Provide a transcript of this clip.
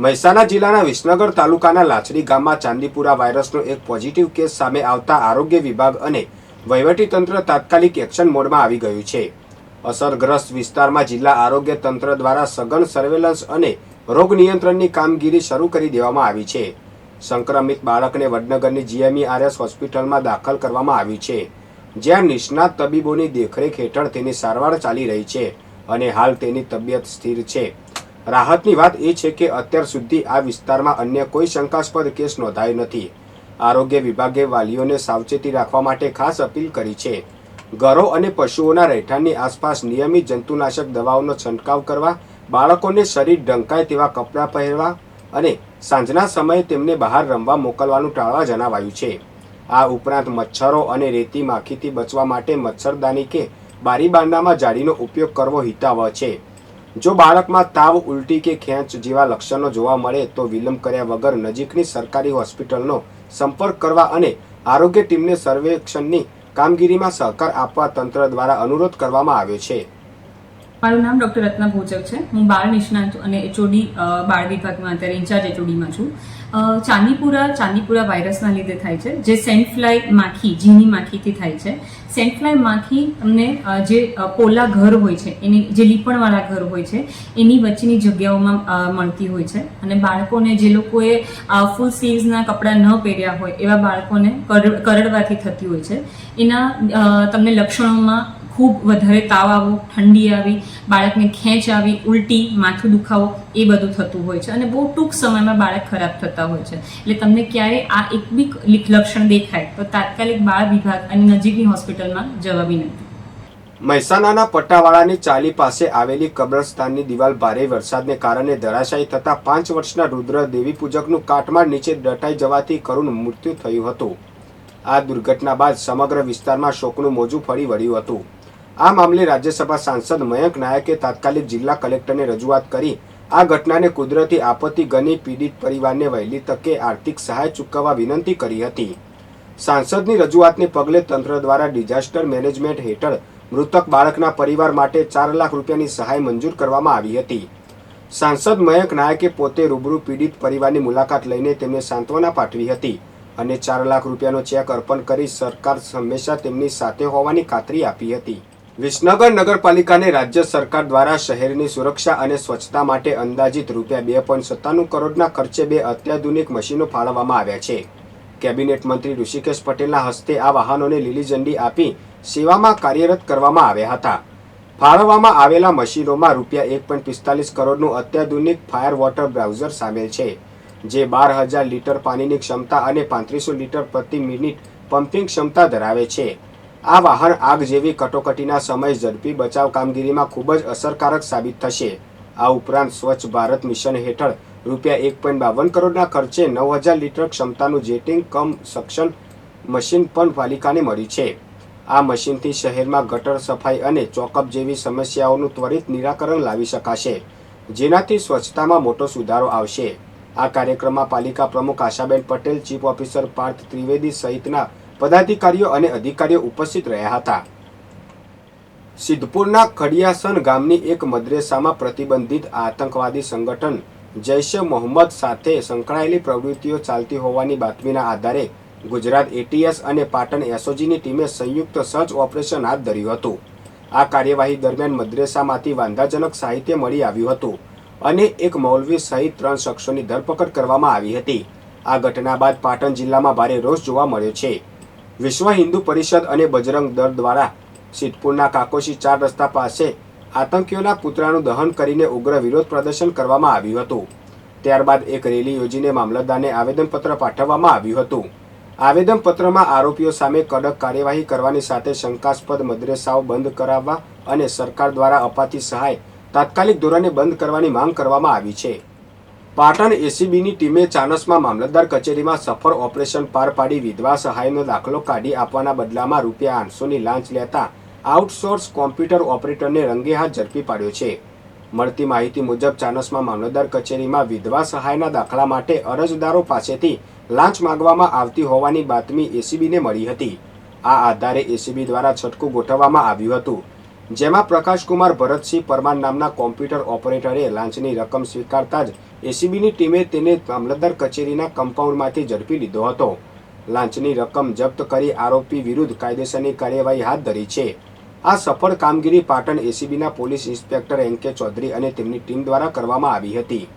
મહેસાણા જિલ્લાના વિસનગર તાલુકાના લાચડી ગામમાં ચાંદીપુરા વાયરસનો એક પોઝિટિવ કેસ સામે આવતા આરોગ્ય વિભાગ અને વહીવટીતંત્ર તાત્કાલિક એક્શન મોડમાં આવી ગયું છે। અસરગ્રસ્ત વિસ્તારમાં જિલ્લા આરોગ્ય તંત્ર દ્વારા સઘન સર્વેલન્સ અને રોગ નિયંત્રણની કામગીરી શરૂ કરી દેવામાં આવી છે। સંક્રમિત બાળકને વડનગરની GMERS હોસ્પિટલમાં દાખલ કરવામાં આવ્યું છે, જ્યાં નિષ્ણાત તબીબોની દેખરેખ હેઠળ તેની સારવાર ચાલી રહી છે અને હાલ તેની તબિયત સ્થિર છે। રાહતની વાત એ છે કે અત્યાર સુધી આ વિસ્તારમાં અન્ય કોઈ શંકાસ્પદ કેસ નોંધાયો નથી। આરોગ્ય વિભાગે વાલીઓને સાવચેતી રાખવા માટે ખાસ અપીલ કરી છે। ઘરો અને પશુઓના રહેઠાણની આસપાસ નિયમિત જંતુનાશક દવાઓનો છંટકાવ કરવા, બાળકોને શરીર ઢંકાય તેવા કપડાં પહેરવા અને સાંજના સમયે તેમને બહાર રમવા મોકલવાનું ટાળવા જણાવાયું છે। આ ઉપરાંત મચ્છરો અને રેતી માખીથી બચવા માટે મચ્છરદાની કે બારી બારણામાં જાળીનો ઉપયોગ કરવો હિતાવહ છે। જો બાળકમાં તાવ, ઉલટી કે ખેંચ જેવા લક્ષણો જોવા મળે તો વિલંબ કર્યા વગર નજીકની સરકારી હોસ્પિટલનો સંપર્ક કરવા અને આરોગ્ય ટીમને સર્વેક્ષણની કામગીરીમાં સહકાર આપવા તંત્ર દ્વારા અનુરોધ કરવામાં આવ્યો છે। મારું નામ ડોક્ટર રત્ના ભોજક છે। હું બાળ નિષ્ણાત અને HOD બાળ વિભાગમાં અત્યારે ઇન્ચાર્જ HODમાં છું। ચાંદીપુરા વાયરસના લીધે થાય છે, જે સેન્ટ ફ્લાય માખી, જીની માખીથી થાય છે। સેન્ટ ફ્લાય માખી તમને જે પોલા ઘર હોય છે, એની જે લીપણવાળા ઘર હોય છે એની વચ્ચેની જગ્યાઓમાં મળતી હોય છે અને બાળકોને જે લોકોએ ફૂલ સ્લીવ્સના કપડાં ન પહેર્યા હોય એવા બાળકોને કરડવાથી થતી હોય છે। એના તમને લક્ષણોમાં ખૂબ વધારે તાવ આવવો, ઠંડી આવી, બાળકને ખેંચ આવી, ઉલટી, માથું દુખાવો એ બધું થતું હોય છે અને બહુ ટૂંક સમયમાં બાળક ખરાબ થતા હોય છે। એટલે તમને ક્યારે આ એક બી લક્ષણ દેખાય તો તાત્કાલિક બાળ વિભાગ અને નજીકની હોસ્પિટલમાં જવા વિનંતી। મહેસાણાના પટ્ટાવાળાની ચાલી પાસે આવેલી કબ્રસ્તાનની દિવાલ ભારે વરસાદને કારણે ધરાશાયી થતા 5 વર્ષના રુદ્ર દેવી પૂજકનું કાટમાળ નીચે દટાઈ જવાથી કરુણ મૃત્યુ થયું હતું। આ દુર્ઘટના બાદ સમગ્ર વિસ્તારમાં શોકનું મોજું ફરી વળ્યું હતું। આ મામલે રાજ્યસભા સાંસદ મયંક નાયકે તાત્કાલિક જિલ્લા કલેક્ટરને રજૂઆત કરી આ ઘટનાને કુદરતી આપત્તિ ગણી પીડિત પરિવારને વહેલી તકે આર્થિક સહાય ચૂકવવા વિનંતી કરી હતી। સાંસદની રજૂઆતને પગલે તંત્ર દ્વારા ડિઝાસ્ટર મેનેજમેન્ટ હેઠળ મૃતક બાળકના પરિવાર માટે 4 લાખ રૂપિયાની સહાય મંજૂર કરવામાં આવી હતી। સાંસદ મયંક નાયકે પોતે રૂબરૂ પીડિત પરિવારની મુલાકાત લઈને તેમને સાંત્વના પાઠવી હતી અને 4 લાખ રૂપિયાનો ચેક અર્પણ કરી સરકાર હંમેશા તેમની સાથે હોવાની ખાતરી આપી હતી। વિસનગર નગરપાલિકાને રાજ્ય સરકાર દ્વારા શહેરની સુરક્ષા અને સ્વચ્છતા માટે અંદાજિત રૂપિયા 2.97 કરોડના ખર્ચે 2 અત્યાધુનિક મશીનો ફાળવવામાં આવ્યા છે। કેબિનેટ મંત્રી ઋષિકેશ પટેલના હસ્તે આ વાહનોને લીલી ઝંડી આપી સેવામાં કાર્યરત કરવામાં આવ્યા હતા। ફાળવવામાં આવેલા મશીનોમાં રૂપિયા 1.45 કરોડનું અત્યાધુનિક ફાયર વોટર બ્રાઉઝર સામેલ છે, જે 12,000 લીટર પાણીની ક્ષમતા અને 3500 લીટર પ્રતિ મિનિટ પમ્પિંગ ક્ષમતા ધરાવે છે। આ વાહન આગ જેવી કટોકટીના સમયે ઝડપી બચાવ કામગીરીમાં ખૂબ જ અસરકારક સાબિત થશે। આ ઉપરાંત સ્વચ્છ ભારત મિશન હેઠળ રૂપિયા 1.52 કરોડના ખર્ચે 9,000 લીટર ક્ષમતાનું જેટિંગ કમ સક્શન મશીન પણ પાલિકાને મળ્યું છે। આ મશીનથી શહેરમાં ગટર સફાઈ અને ચોકઅપ જેવી સમસ્યાઓનું ત્વરિત નિરાકરણ લાવી શકાશે, જેનાથી સ્વચ્છતામાં મોટો સુધારો આવશે। આ કાર્યક્રમમાં પાલિકા પ્રમુખ આશાબેન પટેલ, ચીફ ઓફિસર પાર્થ ત્રિવેદી સહિતના પદાધિકારીઓ અને અધિકારીઓ ઉપસ્થિત રહ્યા હતા। સિદ્ધપુરના ખડિયાસન ગામની એક મદ્રેસામાં પ્રતિબંધિત આતંકવાદી સંગઠન જૈશ-એ મોહમ્મદ સાથે સંકળાયેલી પ્રવૃત્તિઓ ચાલતી હોવાની બાતમીના આધારે ગુજરાત ATS અને પાટણ SOGની ટીમે સંયુક્ત સર્ચ ઓપરેશન હાથ ધર્યું હતું। આ કાર્યવાહી દરમિયાન મદ્રેસામાંથી વાંધાજનક સાહિત્ય મળી આવ્યું હતું અને એક મૌલવી સહિત 3 શખ્સોની ધરપકડ કરવામાં આવી હતી। આ ઘટના બાદ પાટણ જિલ્લામાં ભારે રોષ જોવા મળ્યો છે। વિશ્વ હિન્દુ પરિષદ અને બજરંગ દળ દ્વારા સિદ્ધપુરના કાકોશી 4 રસ્તા પાસે આતંકીઓના પુતળાનું દહન કરીને ઉગ્ર વિરોધ પ્રદર્શન કરવામાં આવ્યું હતું। ત્યારબાદ એક રેલી યોજીને મામલતદારને આવેદનપત્ર પાઠવવામાં આવ્યું હતું। આવેદનપત્રમાં આરોપીઓ સામે કડક કાર્યવાહી કરવાની સાથે શંકાસ્પદ મદ્રેસાઓ બંધ કરાવવા અને સરકાર દ્વારા અપાતી સહાય તાત્કાલિક ધોરણે બંધ કરવાની માંગ કરવામાં આવી છે। પાટણ ACBની ટીમે ચાણસ્મા મામલતદાર કચેરીમાં સફળ ઓપરેશન પાર પાડી વિધવા સહાયનો દાખલો કાઢી આપવાના બદલામાં રૂપિયા 800ની લાંચ લેતા આઉટસોર્સ કોમ્પ્યુટર ઓપરેટરને રંગે હાથ ઝડપી પાડ્યો છે। મળતી માહિતી મુજબ ચાણસ્મા મામલતદાર કચેરીમાં વિધવા સહાયના દાખલા માટે અરજદારો પાસેથી લાંચ માંગવામાં આવતી હોવાની બાતમી ACBને મળી હતી। આ આધારે ACB દ્વારા છટકું ગોઠવવામાં આવ્યું હતું, જેમાં પ્રકાશકુમાર ભરતસિંહ પરમાર નામના કોમ્પ્યુટર ઓપરેટરે લાંચની રકમ સ્વીકારતા જ એસીબીની ટીમે તેને મામલતદાર કચેરીના કમ્પાઉન્ડમાંથી ઝડપી લીધો હતો. લાંચની રકમ જપ્ત કરી આરોપી વિરુદ્ધ કાયદેસરની કાર્યવાહી હાથ ધરી છે. આ સફળ કામગીરી પાટણ એસીબીના police inspector N K Chaudhary અને તેમની ટીમ દ્વારા કરવામાં આવી હતી.